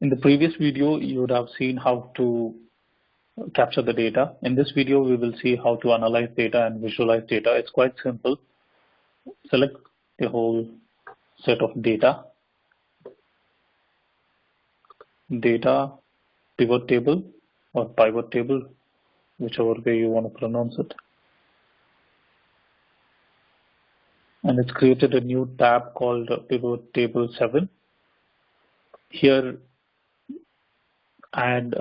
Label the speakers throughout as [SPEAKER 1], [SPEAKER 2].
[SPEAKER 1] In the previous video, you would have seen how to capture the data. In this video, we will see how to analyze data and visualize data. It's quite simple. Select the whole set of data, pivot table or pivot table, whichever way you want to pronounce it. And it's created a new tab called Pivot Table 7. Here, add,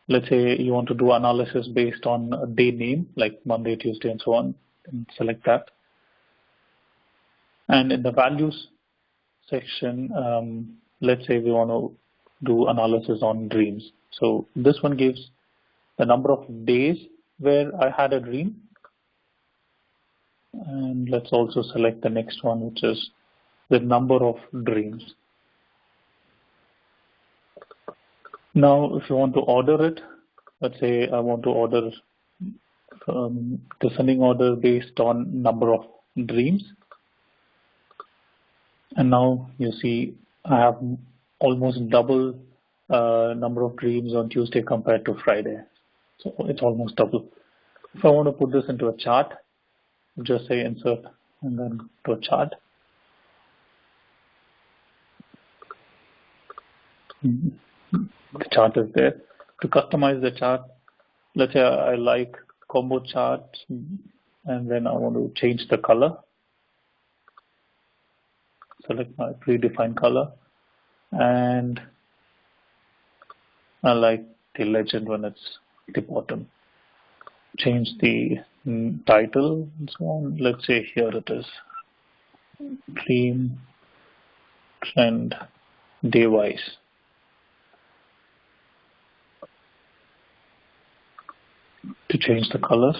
[SPEAKER 1] let's say you want to do analysis based on a day name, like Monday, Tuesday, and so on, and select that. And in the values section, let's say we want to do analysis on dreams. So this one gives the number of days where I had a dream. And let's also select the next one, which is the number of dreams. Now, if you want to order it, let's say I want to order descending order based on number of dreams. And now you see I have almost double number of dreams on Tuesday compared to Friday. So it's almost double. If I want to put this into a chart, just say insert and then to a chart. The chart is there. To customize the chart, let's say I like combo charts and then I want to change the color. Select my predefined color and I like the legend when it's at the bottom. Change the title and so on. Let's say here it is Dream Trend Day-wise. To change the colors.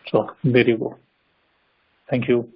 [SPEAKER 1] So there you go. Thank you.